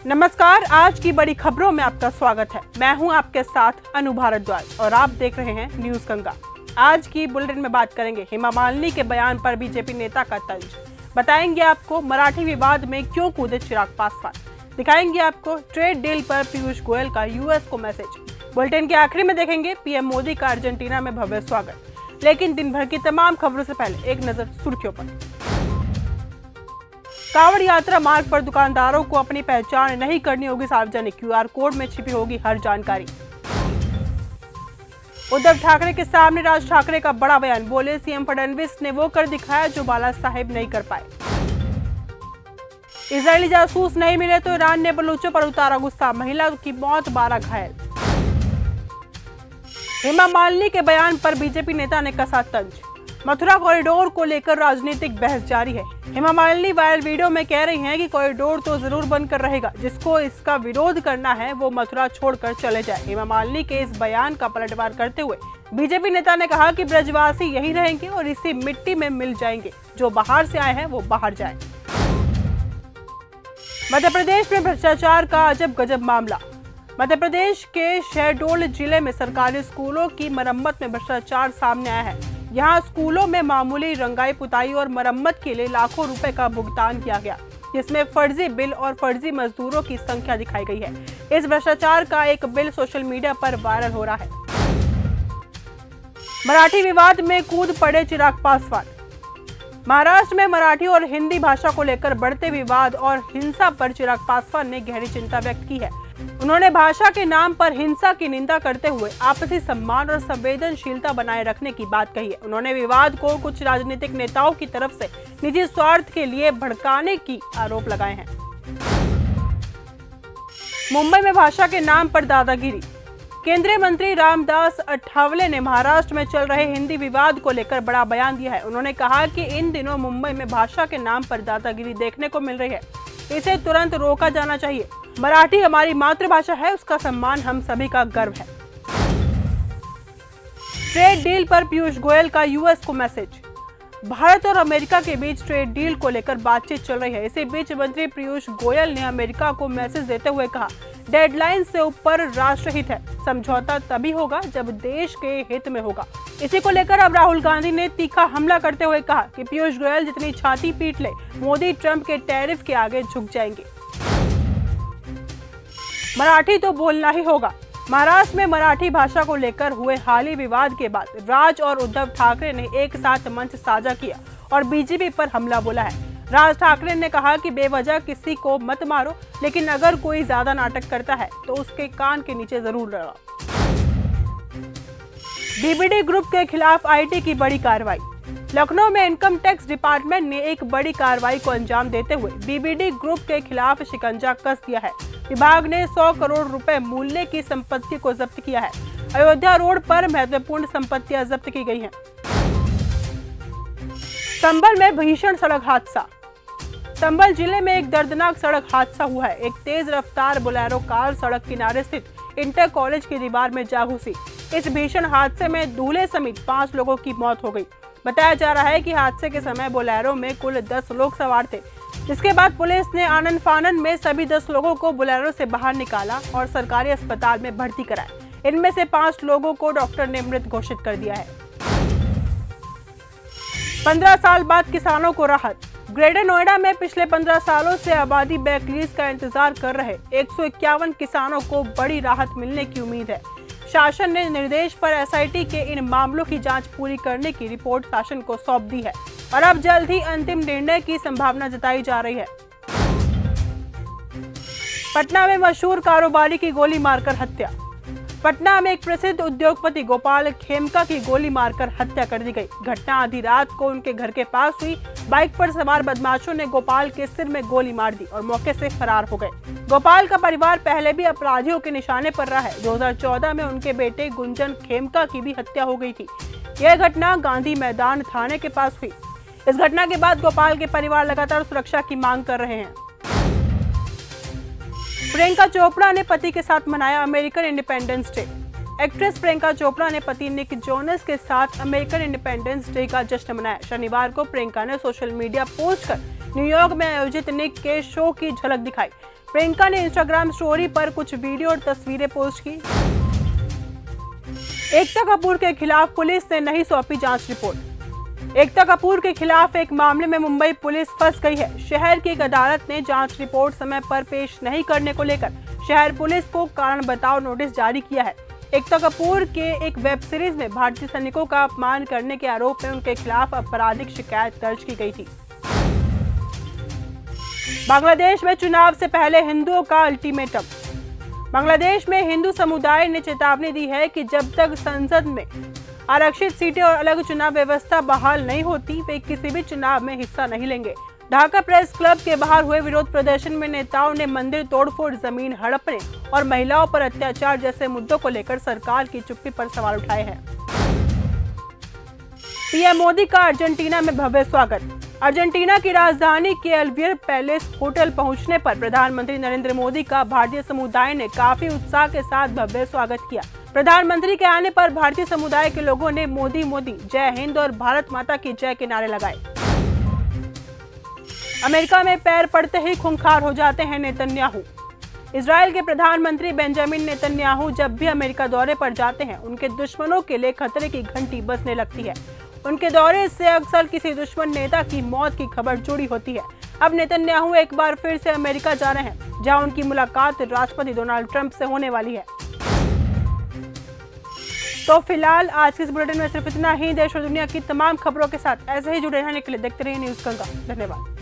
नमस्कार, आज की बड़ी खबरों में आपका स्वागत है। मैं हूं आपके साथ अनु भारद्वाज और आप देख रहे हैं न्यूज गंगा। आज की बुलेटिन में बात करेंगे हेमा मालिनी के बयान पर बीजेपी नेता का तंज। बताएंगे आपको मराठी विवाद में क्यों कूदे चिराग पासवान। दिखाएंगे आपको ट्रेड डील पर पीयूष गोयल का यूएस को मैसेज। बुलेटिन के आखिरी में देखेंगे पीएम मोदी का अर्जेंटीना में भव्य स्वागत। लेकिन दिन भर की तमाम खबरों से पहले एक नजर सुर्खियों पर। कांवड़ यात्रा मार्ग पर दुकानदारों को अपनी पहचान नहीं करनी होगी सार्वजनिक, क्यूआर कोड में छिपी होगी हर जानकारी। उद्धव ठाकरे के सामने राज ठाकरे का बड़ा बयान, बोले सीएम फडणवीस ने वो कर दिखाया जो बाला साहेब नहीं कर पाए। इजरायली जासूस नहीं मिले तो ईरान ने बलूचों पर उतारा गुस्सा, महिला की मौत 12 घायल। हेमा मालिनी के बयान पर बीजेपी नेता ने कसा तंज। मथुरा कॉरिडोर को लेकर राजनीतिक बहस जारी है। हेमा मालिनी वायरल वीडियो में कह रही हैं कि कॉरिडोर तो जरूर बनकर रहेगा, जिसको इसका विरोध करना है वो मथुरा छोड़कर चले जाए। हेमा मालिनी के इस बयान का पलटवार करते हुए बीजेपी नेता ने कहा कि ब्रजवासी यहीं रहेंगे और इसी मिट्टी में मिल जाएंगे, जो बाहर से आए हैं वो बाहर जाए। मध्य प्रदेश में भ्रष्टाचार का अजब गजब मामला। मध्य प्रदेश के शहडोल जिले में सरकारी स्कूलों की मरम्मत में भ्रष्टाचार सामने आया है। यहाँ स्कूलों में मामूली रंगाई पुताई और मरम्मत के लिए लाखों रुपए का भुगतान किया गया, जिसमें फर्जी बिल और फर्जी मजदूरों की संख्या दिखाई गई है। इस भ्रष्टाचार का एक बिल सोशल मीडिया पर वायरल हो रहा है। मराठी विवाद में कूद पड़े चिराग पासवान। महाराष्ट्र में मराठी और हिंदी भाषा को लेकर बढ़ते विवाद और हिंसा पर चिराग पासवान ने गहरी चिंता व्यक्त की है। उन्होंने भाषा के नाम पर हिंसा की निंदा करते हुए आपसी सम्मान और संवेदनशीलता बनाए रखने की बात कही है। उन्होंने विवाद को कुछ राजनीतिक नेताओं की तरफ से निजी स्वार्थ के लिए भड़काने की आरोप लगाए हैं। मुंबई में भाषा के नाम पर दादागिरी। केंद्रीय मंत्री रामदास अठावले ने महाराष्ट्र में चल रहे हिंदी विवाद को लेकर बड़ा बयान दिया है। उन्होंने कहा कि इन दिनों मुंबई में भाषा के नाम पर दादागिरी देखने को मिल रही है, इसे तुरंत रोका जाना चाहिए। मराठी हमारी मातृभाषा है, उसका सम्मान हम सभी का गर्व है। ट्रेड डील पर पीयूष गोयल का यूएस को मैसेज। भारत और अमेरिका के बीच ट्रेड डील को लेकर बातचीत चल रही है। इसी बीच मंत्री पीयूष गोयल ने अमेरिका को मैसेज देते हुए कहा, डेडलाइन से ऊपर राष्ट्रहित है, समझौता तभी होगा जब देश के हित में होगा। इसी को लेकर अब राहुल गांधी ने तीखा हमला करते हुए कहा कि पीयूष गोयल जितनी छाती पीट ले, मोदी ट्रंप के टैरिफ के आगे झुक जाएंगे। मराठी तो बोलना ही होगा। महाराष्ट्र में मराठी भाषा को लेकर हुए हाल ही विवाद के बाद राज और उद्धव ठाकरे ने एक साथ मंच साझा किया और बीजेपी पर हमला बोला है। राज ठाकरे ने कहा कि बेवजह किसी को मत मारो, लेकिन अगर कोई ज्यादा नाटक करता है तो उसके कान के नीचे जरूर लगाओ। बीबीडी ग्रुप के खिलाफ आईटी की बड़ी कार्रवाई। लखनऊ में इनकम टैक्स डिपार्टमेंट ने एक बड़ी कार्रवाई को अंजाम देते हुए बीबीडी ग्रुप के खिलाफ शिकंजा कस दिया है। विभाग ने 100 करोड़ रुपए मूल्य की संपत्ति को जब्त किया है। अयोध्या रोड पर महत्वपूर्ण संपत्तियां जब्त की गई हैं। संभल में भीषण सड़क हादसा। संभल जिले में एक दर्दनाक सड़क हादसा हुआ है। एक तेज रफ्तार बोलेरो कार सड़क किनारे स्थित इंटर कॉलेज की दीवार में जा घुसी। इस भीषण हादसे में दूल्हे समेत 5 लोगों की मौत हो गई। बताया जा रहा है कि हादसे के समय बोलेरो में कुल 10 लोग सवार थे, जिसके बाद पुलिस ने आनन फानन में सभी 10 लोगों को बोलेरो से बाहर निकाला और सरकारी अस्पताल में भर्ती कराया। इनमें से 5 लोगों को डॉक्टर ने मृत घोषित कर दिया है। 15 साल बाद किसानों को राहत। ग्रेटर नोएडा में पिछले 15 सालों से आबादी बैकलीज का इंतजार कर रहे 151 किसानों को बड़ी राहत मिलने की उम्मीद है। शासन ने निर्देश पर एसआईटी के इन मामलों की जांच पूरी करने की रिपोर्ट शासन को सौंप दी है और अब जल्द ही अंतिम निर्णय की संभावना जताई जा रही है। पटना में मशहूर कारोबारी की गोली मारकर हत्या। पटना में एक प्रसिद्ध उद्योगपति गोपाल खेमका की गोली मारकर हत्या कर दी गई। घटना आधी रात को उनके घर के पास हुई। बाइक पर सवार बदमाशों ने गोपाल के सिर में गोली मार दी और मौके से फरार हो गए। गोपाल का परिवार पहले भी अपराधियों के निशाने पर रहा है। 2014 में उनके बेटे गुंजन खेमका की भी हत्या हो गई थी। यह घटना गांधी मैदान थाने के पास हुई। इस घटना के बाद गोपाल के परिवार लगातार सुरक्षा की मांग कर रहे हैं। प्रियंका चोपड़ा ने पति के साथ मनाया American independence day. Actress Priyanka Chopra ने पति निक जोनस के साथ अमेरिकन इंडिपेंडेंस डे का जश्न मनाया। शनिवार को प्रियंका ने सोशल मीडिया पोस्ट कर न्यूयॉर्क में आयोजित निक के शो की झलक दिखाई। प्रियंका ने इंस्टाग्राम स्टोरी पर कुछ वीडियो और तस्वीरें पोस्ट की। एकता कपूर के खिलाफ पुलिस ने नहीं सौंपी जांच रिपोर्ट। एकता कपूर के खिलाफ एक मामले में मुंबई पुलिस फंस गई है। शहर की एक अदालत ने जांच रिपोर्ट समय पर पेश नहीं करने को लेकर शहर पुलिस को कारण बताओ नोटिस जारी किया है। एकता कपूर के एक वेब सीरीज में भारतीय सैनिकों का अपमान करने के आरोप में उनके खिलाफ आपराधिक शिकायत दर्ज की गई थी। बांग्लादेश में चुनाव से पहले हिंदुओं का अल्टीमेटम। बांग्लादेश में हिंदू समुदाय ने चेतावनी दी है कि जब तक संसद में आरक्षित सीटें और अलग चुनाव व्यवस्था बहाल नहीं होती, वे किसी भी चुनाव में हिस्सा नहीं लेंगे। ढाका प्रेस क्लब के बाहर हुए विरोध प्रदर्शन में नेताओं ने मंदिर तोड़फोड़, जमीन हड़पने और महिलाओं पर अत्याचार जैसे मुद्दों को लेकर सरकार की चुप्पी पर सवाल उठाए हैं। पीएम मोदी का अर्जेंटीना में भव्य स्वागत। अर्जेंटीना की राजधानी के अल्बियर पैलेस होटल पहुंचने पर प्रधानमंत्री नरेंद्र मोदी का भारतीय समुदाय ने काफी उत्साह के साथ भव्य स्वागत किया। प्रधानमंत्री के आने पर भारतीय समुदाय के लोगों ने मोदी मोदी, जय हिंद और भारत माता की जय के नारे लगाए। अमेरिका में पैर पड़ते ही खूंखार हो जाते हैं नेतन्याहू। इजराइल के प्रधानमंत्री बेंजामिन नेतन्याहू जब भी अमेरिका दौरे पर जाते हैं, उनके दुश्मनों के लिए खतरे की घंटी बजने लगती है। उनके दौरे से अक्सर किसी दुश्मन नेता की मौत की खबर जुड़ी होती है। अब नेतन्याहू एक बार फिर से अमेरिका जा रहे हैं, जहां उनकी मुलाकात राष्ट्रपति डोनाल्ड ट्रंप से होने वाली है। तो फिलहाल आज के इस बुलेटिन में सिर्फ इतना ही। देश और दुनिया की तमाम खबरों के साथ ऐसे ही जुड़े रहने के लिए देखते रहिए न्यूज़ गंगा। धन्यवाद।